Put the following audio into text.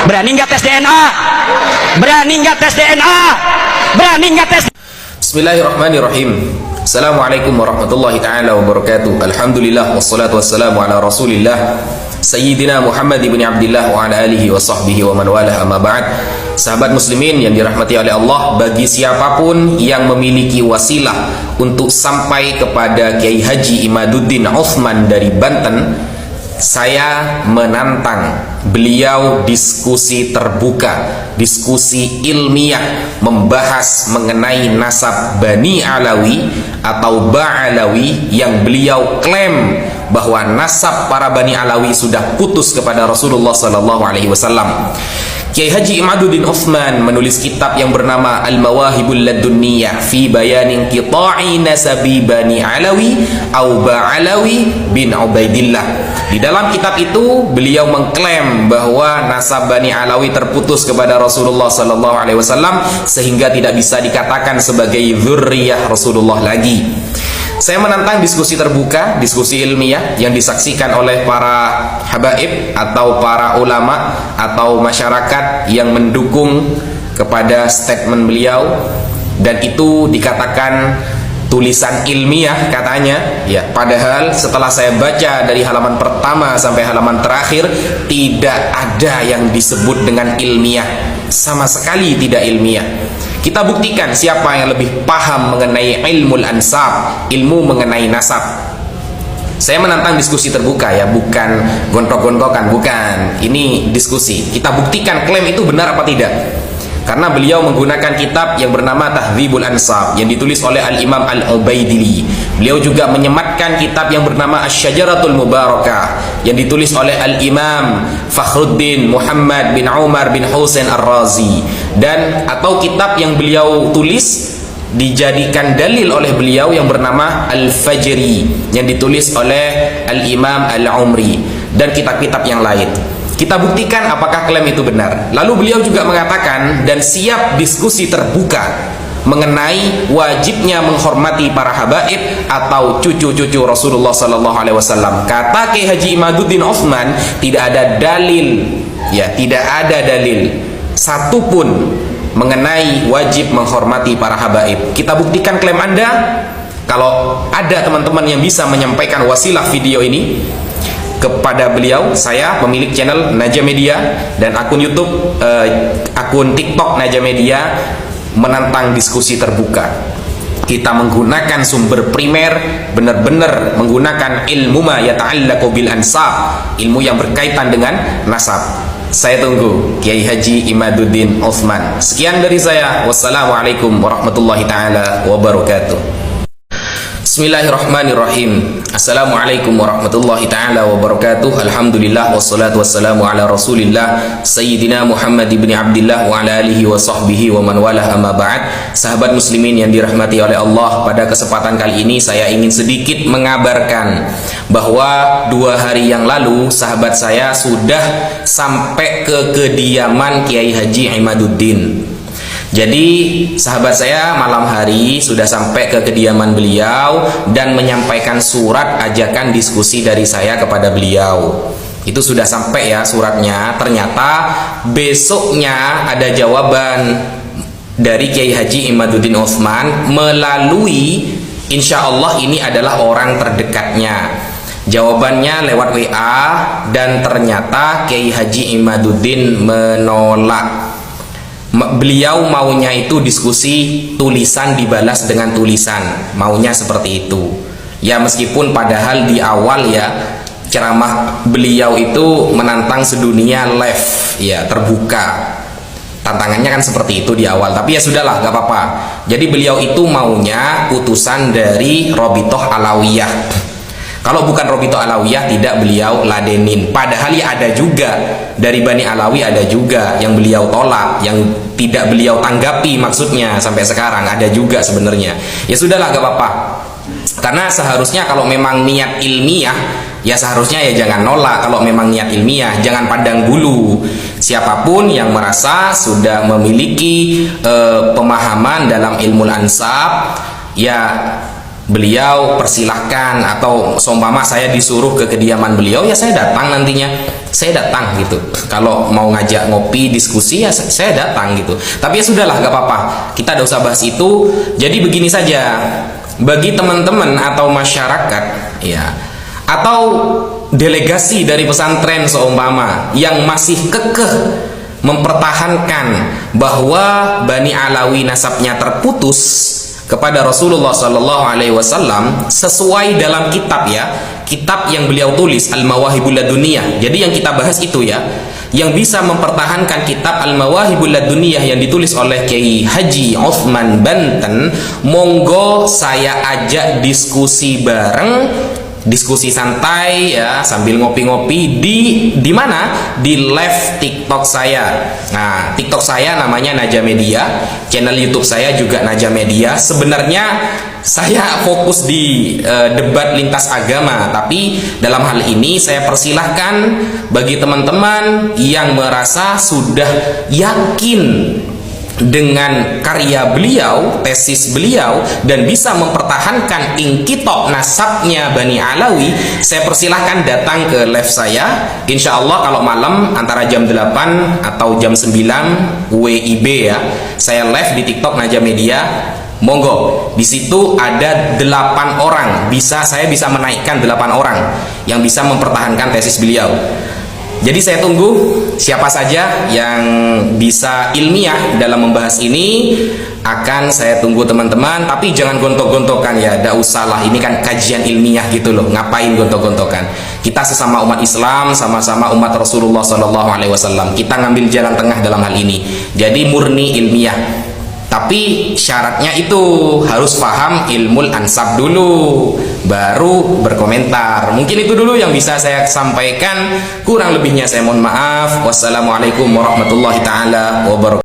Berani nggak tes DNA? Berani nggak tes DNA? Berani nggak tes? Bismillahirrahmanirrahim. Assalamualaikum warahmatullahi ta'ala wabarakatuh. Alhamdulillah wassalatu wassalamu ala rasulillah Sayyidina Muhammad ibn Abdillah wa ala alihi wa sahbihi wa man walah, amma ba'd. Sahabat muslimin yang dirahmati oleh Allah, bagi siapapun yang memiliki wasilah untuk sampai kepada Kiai Haji Imaduddin Uthman dari Banten, saya menantang beliau diskusi terbuka, diskusi ilmiah, membahas mengenai nasab Bani Alawi atau Ba'alawi yang beliau klaim bahwa nasab para Bani Alawi sudah putus kepada Rasulullah SAW. Kiai Haji Imaduddin Uthman menulis kitab yang bernama Al-Mawahibul Ladunniyah fi bayanin qita'i nasabi Bani Alawi au Ba'alawi bin Ubaidillah. Di dalam kitab itu beliau mengklaim bahwa nasab Bani Alawi terputus kepada Rasulullah SAW sehingga tidak bisa dikatakan sebagai dzurriyyah Rasulullah lagi. Saya menantang diskusi terbuka, diskusi ilmiah yang disaksikan oleh para habaib atau para ulama atau masyarakat yang mendukung kepada statement beliau, dan itu dikatakan tulisan ilmiah katanya ya. Padahal setelah saya baca dari halaman pertama sampai halaman terakhir, tidak ada yang disebut dengan ilmiah, sama sekali tidak ilmiah. Kita buktikan siapa yang lebih paham mengenai ilmu ansab, ilmu mengenai nasab. Saya menantang diskusi terbuka ya, bukan gontok-gontokan, bukan. Ini diskusi. Kita buktikan klaim itu benar apa tidak. Karena beliau menggunakan kitab yang bernama Tahdzibul Ansab yang ditulis oleh Al-Imam Al-Ubaidili. Beliau juga menyematkan kitab yang bernama Asy-Syajaratul Mubarakah yang ditulis oleh Al-Imam Fakhruddin Muhammad bin Umar bin Husain Ar-Razi, dan atau kitab yang beliau tulis dijadikan dalil oleh beliau yang bernama Al-Fajri yang ditulis oleh Al-Imam Al-Umri, dan kitab-kitab yang lain. Kita buktikan apakah klaim itu benar. Lalu beliau juga mengatakan dan siap diskusi terbuka mengenai wajibnya menghormati para habaib atau cucu-cucu Rasulullah SAW. Kata Kiai Haji Imaduddin Uthman, tidak ada dalil, ya, tidak ada dalil satupun mengenai wajib menghormati para habaib. Kita buktikan klaim Anda. Kalau ada teman-teman yang bisa menyampaikan wasilah video ini kepada beliau, saya pemilik channel Naja Media dan akun YouTube, akun TikTok Naja Media, menantang diskusi terbuka. Kita menggunakan sumber primer, benar-benar menggunakan ilmu ma yata'allaqu bil ansab, ilmu yang berkaitan dengan nasab. Saya tunggu Kiai Haji Imaduddin Uthman. Sekian dari saya. Wassalamualaikum warahmatullahi taala wabarakatuh. Bismillahirrahmanirrahim. Assalamualaikum warahmatullahi ta'ala wabarakatuh. Alhamdulillah wassalatu wassalamu ala rasulillah Sayyidina Muhammad ibn Abdillah wa ala alihi wa sahbihi wa man walah, amma ba'd. Sahabat muslimin yang dirahmati oleh Allah, pada kesempatan kali ini saya ingin sedikit mengabarkan bahwa 2 hari yang lalu sahabat saya sudah sampai ke kediaman Kiai Haji Imaduddin. Jadi sahabat saya malam hari sudah sampai ke kediaman beliau dan menyampaikan surat ajakan diskusi dari saya kepada beliau. Itu sudah sampai ya suratnya. Ternyata besoknya ada jawaban dari Kiai Haji Imaduddin Uthman melalui, insya Allah ini adalah orang terdekatnya. Jawabannya lewat WA, dan ternyata Kiai Haji Imaduddin menolak. Beliau maunya itu diskusi tulisan dibalas dengan tulisan, maunya seperti itu ya. Meskipun padahal di awal ya ceramah beliau itu menantang sedunia live ya, terbuka, tantangannya kan seperti itu di awal. Tapi ya sudahlah, gak apa-apa. Jadi beliau itu maunya utusan dari Robitoh Alawiyah. Kalau bukan Robitoh Alawiyah tidak beliau ladenin. Padahal ya ada juga dari Bani Alawi, ada juga yang beliau tolak, yang tidak beliau tanggapi, maksudnya sampai sekarang ada juga sebenarnya. Ya sudahlah, gak apa-apa. Karena seharusnya kalau memang niat ilmiah, ya seharusnya ya jangan nolak. Kalau memang niat ilmiah, jangan pandang bulu. Siapapun yang merasa sudah memiliki pemahaman dalam ilmu ansab, ya beliau persilahkan, atau seumpama saya disuruh ke kediaman beliau, ya saya datang nantinya, saya datang gitu. Kalau mau ngajak ngopi diskusi ya saya datang gitu. Tapi ya sudahlah, gak apa-apa, kita tidak usah bahas itu. Jadi begini saja, bagi teman-teman atau masyarakat ya, atau delegasi dari pesantren seumpama yang masih kekeh mempertahankan bahwa Bani Alawi nasabnya terputus kepada Rasulullah Sallallahu Alaihi Wasallam sesuai dalam kitab ya, kitab yang beliau tulis Al-Mawahibul Laduniyah. Jadi yang kita bahas itu ya, yang bisa mempertahankan kitab Al-Mawahibul Laduniyah yang ditulis oleh Kiai Haji Utsman Banten, monggo saya ajak diskusi bareng, diskusi santai ya, sambil ngopi-ngopi di mana? Di live TikTok saya. Nah, TikTok saya namanya Naja Media, channel YouTube saya juga Naja Media. Sebenarnya saya fokus di debat lintas agama, tapi dalam hal ini saya persilahkan bagi teman-teman yang merasa sudah yakin dengan karya beliau, tesis beliau, dan bisa mempertahankan ingkitok nasabnya Bani Alawi, saya persilahkan datang ke live saya. Insya Allah kalau malam antara jam 8 atau jam 9 WIB ya, saya live di TikTok Naja Media. Monggo, di situ ada 8 orang, saya bisa menaikkan 8 orang yang bisa mempertahankan tesis beliau. Jadi saya tunggu siapa saja yang bisa ilmiah dalam membahas ini, akan saya tunggu teman-teman. Tapi jangan gontok-gontokan ya, tidak usah lah, ini kan kajian ilmiah gitu loh, ngapain gontok-gontokan. Kita sesama umat Islam, sama-sama umat Rasulullah Sallallahu Alaihi Wasallam, kita ngambil jalan tengah dalam hal ini. Jadi murni ilmiah. Tapi syaratnya itu harus paham ilmul ansab dulu, baru berkomentar. Mungkin itu dulu yang bisa saya sampaikan. Kurang lebihnya saya mohon maaf. Wassalamualaikum warahmatullahi taala wabarakatuh.